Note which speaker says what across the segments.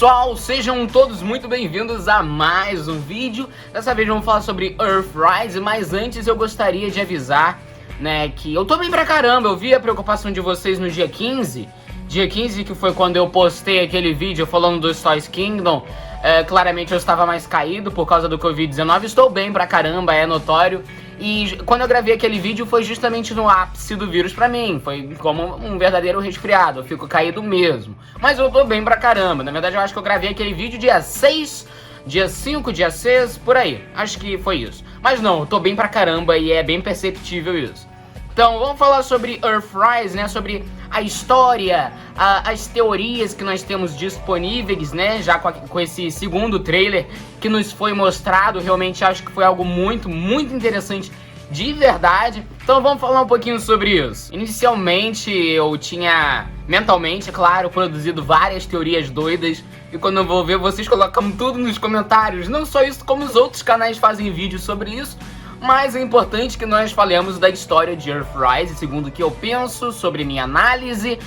Speaker 1: pessoal, sejam todos muito bem-vindos a mais um vídeo. Dessa vez vamos falar sobre Earthrise, mas antes eu gostaria de avisar, né, que eu tô bem pra caramba. Eu vi a preocupação de vocês no dia 15, que foi quando eu postei aquele vídeo falando do Toys Kingdom. Claramente eu estava mais caído por causa do Covid-19, estou bem pra caramba, é notório. E quando eu gravei aquele vídeo foi justamente no ápice do vírus pra mim. Foi como um verdadeiro resfriado, eu fico caído mesmo. Mas eu tô bem pra caramba. Na verdade eu acho que eu gravei aquele vídeo dia 6, dia 5, dia 6, por aí. Acho que foi isso. Mas não, eu tô bem pra caramba e é bem perceptível isso. Então vamos falar sobre Earthrise, né? Sobre a história, as teorias que nós temos disponíveis, né? Já com esse segundo trailer que nos foi mostrado. Realmente acho que foi algo muito interessante de verdade. Então vamos falar um pouquinho sobre isso. Inicialmente eu tinha mentalmente, claro, produzido várias teorias doidas. E quando eu vou ver, vocês colocam tudo nos comentários. Não só isso, como os outros canais fazem vídeos sobre isso. Mas é importante que nós falemos da história de Earthrise, segundo o que eu penso, sobre minha análise.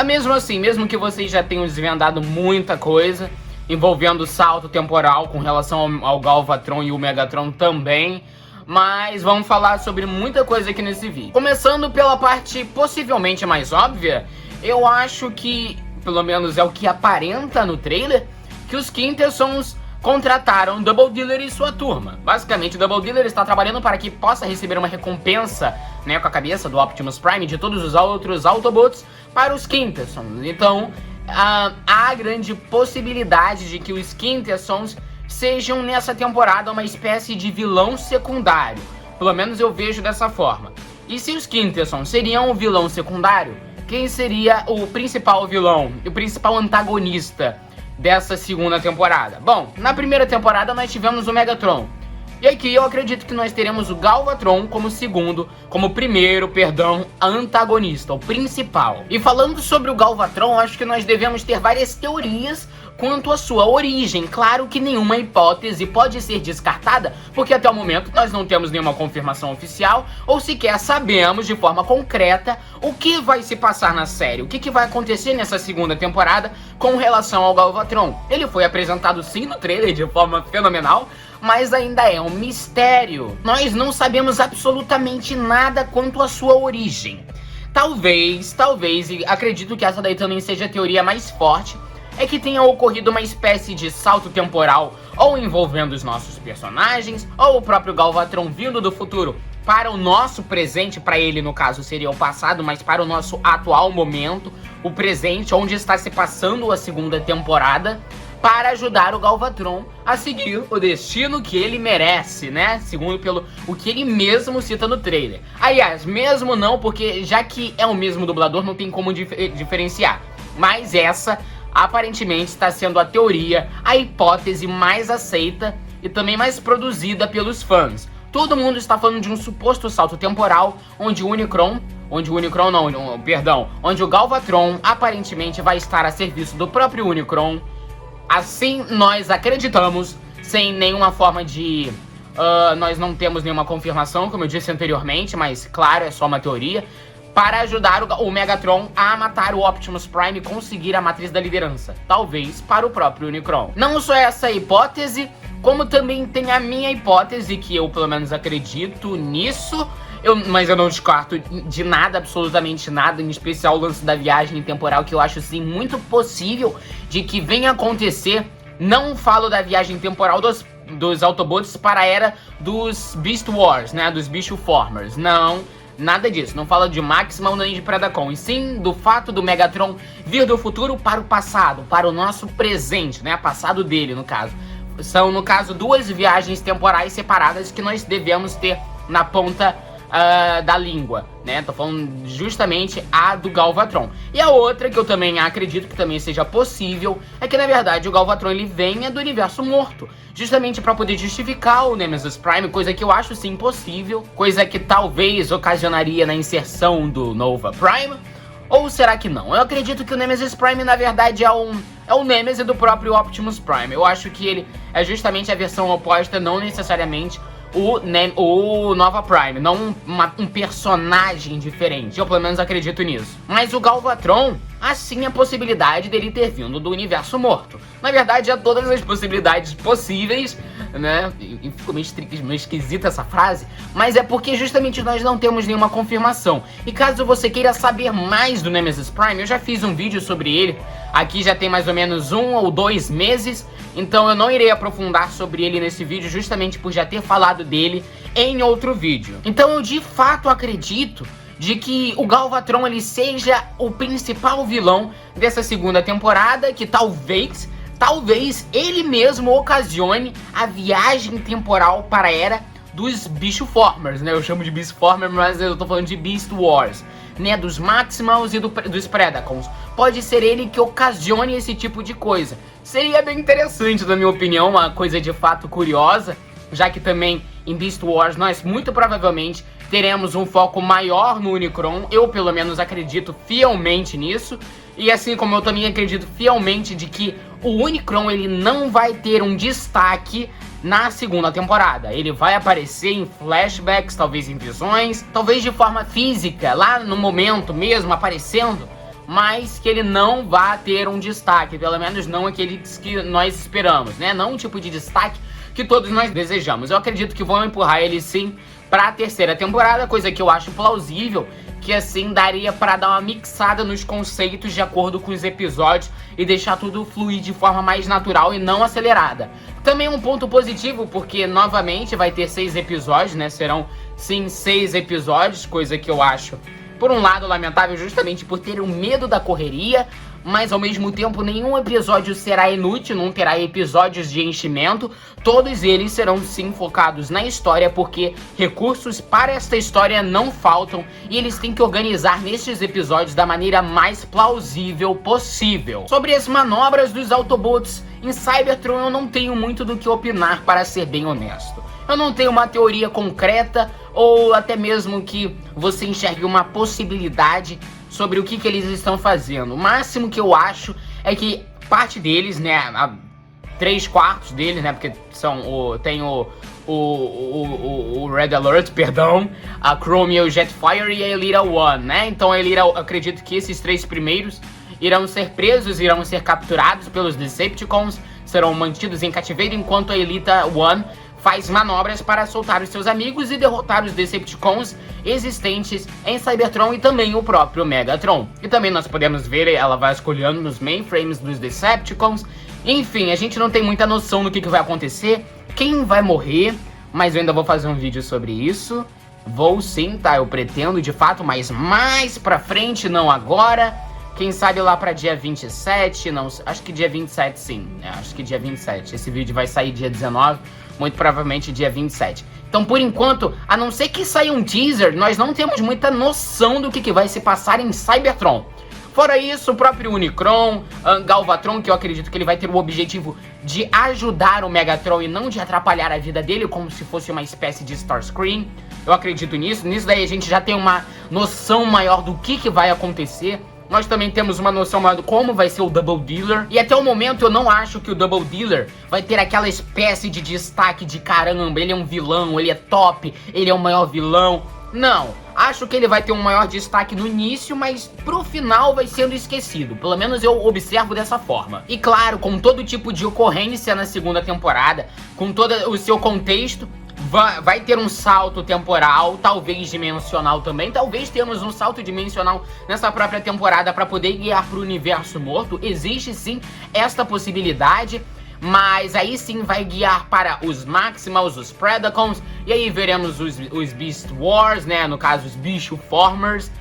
Speaker 1: Mesmo assim, mesmo que vocês já tenham desvendado muita coisa envolvendo o salto temporal com relação ao Galvatron e o Megatron também, mas vamos falar sobre muita coisa aqui nesse vídeo. Começando pela parte possivelmente mais óbvia, eu acho que, pelo menos é o que aparenta no trailer, que os Quintessons contrataram Double Dealer e sua turma. Basicamente, o Double Dealer está trabalhando para que possa receber uma recompensa, né, com a cabeça do Optimus Prime e de todos os outros Autobots para os Quintessons. Então, há grande possibilidade de que os Quintessons sejam nessa temporada uma espécie de vilão secundário. Pelo menos eu vejo dessa forma. E se os Quintessons seriam o vilão secundário, quem seria o principal vilão, o principal antagonista dessa segunda temporada? Bom, na primeira temporada nós tivemos o Megatron. E aqui eu acredito que nós teremos o Galvatron como primeiro antagonista, o principal. E falando sobre o Galvatron, acho que nós devemos ter várias teorias quanto à sua origem. Claro que nenhuma hipótese pode ser descartada, porque até o momento nós não temos nenhuma confirmação oficial, ou sequer sabemos de forma concreta o que vai se passar na série, o que vai acontecer nessa segunda temporada com relação ao Galvatron. Ele foi apresentado sim no trailer de forma fenomenal, mas ainda é um mistério. Nós não sabemos absolutamente nada quanto à sua origem. Talvez, e acredito que essa daí também seja a teoria mais forte, é que tenha ocorrido uma espécie de salto temporal, ou envolvendo os nossos personagens, ou o próprio Galvatron vindo do futuro para o nosso presente. Para ele, no caso, seria o passado, mas para o nosso atual momento, o presente, onde está se passando a segunda temporada, para ajudar o Galvatron a seguir o destino que ele merece, né? Segundo o que ele mesmo cita no trailer. Aliás, mesmo não, porque já que é o mesmo dublador, não tem como diferenciar. Mas essa, aparentemente, está sendo a teoria, a hipótese mais aceita e também mais produzida pelos fãs. Todo mundo está falando de um suposto salto temporal, onde o Galvatron aparentemente vai estar a serviço do próprio Unicron. Assim nós acreditamos, sem nenhuma forma de... nós não temos nenhuma confirmação, como eu disse anteriormente, mas claro, é só uma teoria, para ajudar o Megatron a matar o Optimus Prime e conseguir a matriz da liderança, talvez para o próprio Unicron. Não só essa hipótese, como também tem a minha hipótese, que eu pelo menos acredito nisso, mas eu não descarto de nada, absolutamente nada, em especial o lance da viagem temporal, que eu acho sim muito possível de que venha acontecer. Não falo da viagem temporal dos Autobots para a era dos Beast Wars, né, dos Bicho-Formers, não, nada disso, não falo de Maximal nem de Predacon, e sim do fato do Megatron vir do futuro para o passado, para o nosso presente, né, passado dele no caso. São, no caso, duas viagens temporais separadas que nós devemos ter na ponta da língua, né? Tô falando justamente a do Galvatron. E a outra, que eu também acredito que também seja possível, é que na verdade o Galvatron ele venha do universo morto, justamente para poder justificar o Nemesis Prime, coisa que eu acho sim possível, coisa que talvez ocasionaria na inserção do Nova Prime. Ou será que não? Eu acredito que o Nemesis Prime na verdade é o Nemesis do próprio Optimus Prime. Eu acho que ele é justamente a versão oposta, não necessariamente o Nova Prime, não um personagem diferente. Eu pelo menos acredito nisso. Mas o Galvatron, assim, a possibilidade dele ter vindo do universo morto. Na verdade, há todas as possibilidades possíveis, né? E ficou meio esquisita essa frase, mas é porque justamente nós não temos nenhuma confirmação. E caso você queira saber mais do Nemesis Prime, eu já fiz um vídeo sobre ele. Aqui já tem mais ou menos 1 ou 2 meses, então eu não irei aprofundar sobre ele nesse vídeo, justamente por já ter falado dele em outro vídeo. Então eu de fato acredito de que o Galvatron ele seja o principal vilão dessa segunda temporada, que talvez ele mesmo ocasione a viagem temporal para a era dos Bichoformers, né? Eu chamo de Beastformers, mas eu tô falando de Beast Wars, né? Dos Maximals e dos Predacons. Pode ser ele que ocasione esse tipo de coisa. Seria bem interessante, na minha opinião, uma coisa de fato curiosa, já que também em Beast Wars nós muito provavelmente teremos um foco maior no Unicron. Eu pelo menos acredito fielmente nisso. E assim como eu também acredito fielmente de que o Unicron ele não vai ter um destaque na segunda temporada. Ele vai aparecer em flashbacks, talvez em visões, talvez de forma física, lá no momento mesmo aparecendo, mas que ele não vai ter um destaque, pelo menos não aqueles que nós esperamos, né? Não um tipo de destaque que todos nós desejamos. Eu acredito que vão empurrar ele sim para a terceira temporada, coisa que eu acho plausível, que assim daria para dar uma mixada nos conceitos de acordo com os episódios e deixar tudo fluir de forma mais natural e não acelerada. Também um ponto positivo, porque novamente vai ter 6 episódios, né? Serão sim 6 episódios, coisa que eu acho, por um lado, lamentável justamente por ter o medo da correria, mas ao mesmo tempo nenhum episódio será inútil, não terá episódios de enchimento. Todos eles serão sim focados na história, porque recursos para esta história não faltam e eles têm que organizar nestes episódios da maneira mais plausível possível. Sobre as manobras dos Autobots em Cybertron eu não tenho muito do que opinar, para ser bem honesto. Eu não tenho uma teoria concreta ou até mesmo que você enxergue uma possibilidade sobre o que eles estão fazendo. O máximo que eu acho é que parte deles, né, 3/4 deles, né, porque tem o Red Alert, perdão, a Chromie, o Jetfire e a Elita One, né? Então a Elita, eu acredito que esses 3 primeiros irão ser presos, irão ser capturados pelos Decepticons, serão mantidos em cativeiro, enquanto a Elita One faz manobras para soltar os seus amigos e derrotar os Decepticons existentes em Cybertron e também o próprio Megatron. E também nós podemos ver ela vasculhando nos mainframes dos Decepticons. Enfim, a gente não tem muita noção do que vai acontecer, quem vai morrer, mas eu ainda vou fazer um vídeo sobre isso. Vou sim, tá? Eu pretendo de fato, mas mais pra frente, não agora. Quem sabe lá pra dia 27, não, acho que dia 27 sim, acho que dia 27. Esse vídeo vai sair dia 19, muito provavelmente dia 27. Então, por enquanto, a não ser que saia um teaser, nós não temos muita noção do que vai se passar em Cybertron. Fora isso, o próprio Unicron, Galvatron, que eu acredito que ele vai ter o objetivo de ajudar o Megatron e não de atrapalhar a vida dele, como se fosse uma espécie de Starscream. Eu acredito nisso. Nisso daí a gente já tem uma noção maior do que vai acontecer. Nós também temos uma noção maior de como vai ser o Double Dealer. E até o momento eu não acho que o Double Dealer vai ter aquela espécie de destaque de caramba, ele é um vilão, ele é top, ele é o maior vilão. Não, acho que ele vai ter um maior destaque no início, mas pro final vai sendo esquecido. Pelo menos eu observo dessa forma. E claro, com todo tipo de ocorrência na segunda temporada, com todo o seu contexto, vai ter um salto temporal, talvez dimensional também. Talvez tenhamos um salto dimensional nessa própria temporada para poder guiar para o universo morto. Existe sim esta possibilidade, mas aí sim vai guiar para os Maximals, os Predacons, e aí veremos os Beast Wars, né? No caso, os Bichoformers,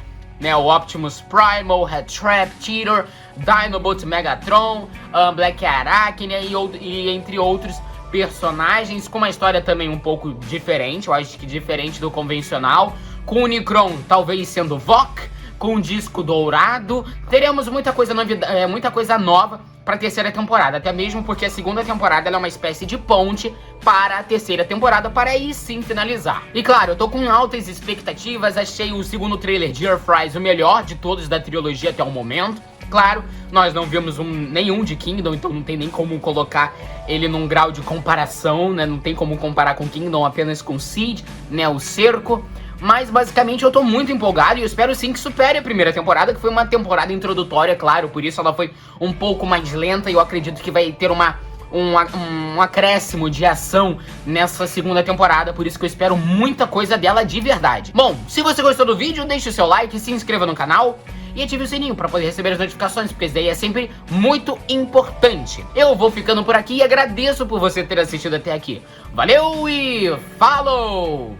Speaker 1: né? O Optimus Primal, Headtrap, Cheetor, Dinobot, Megatron, Black Arachne e entre outros personagens, com uma história também um pouco diferente, eu acho que diferente do convencional, com o Unicron talvez sendo Vok, com um disco dourado. Teremos muita coisa nova para a terceira temporada, até mesmo porque a segunda temporada ela é uma espécie de ponte para a terceira temporada, para aí sim finalizar. E claro, eu tô com altas expectativas, achei o segundo trailer de Earthrise o melhor de todos da trilogia até o momento. Claro, nós não vimos nenhum de Kingdom, então não tem nem como colocar ele num grau de comparação, né? Não tem como comparar com Kingdom, apenas com Seed, né? O cerco. Mas basicamente eu tô muito empolgado e eu espero sim que supere a primeira temporada, que foi uma temporada introdutória, claro, por isso ela foi um pouco mais lenta e eu acredito que vai ter um acréscimo de ação nessa segunda temporada, por isso que eu espero muita coisa dela de verdade. Bom, se você gostou do vídeo, deixe o seu like, se inscreva no canal e ative o sininho para poder receber as notificações, porque isso daí é sempre muito importante. Eu vou ficando por aqui e agradeço por você ter assistido até aqui. Valeu e falou!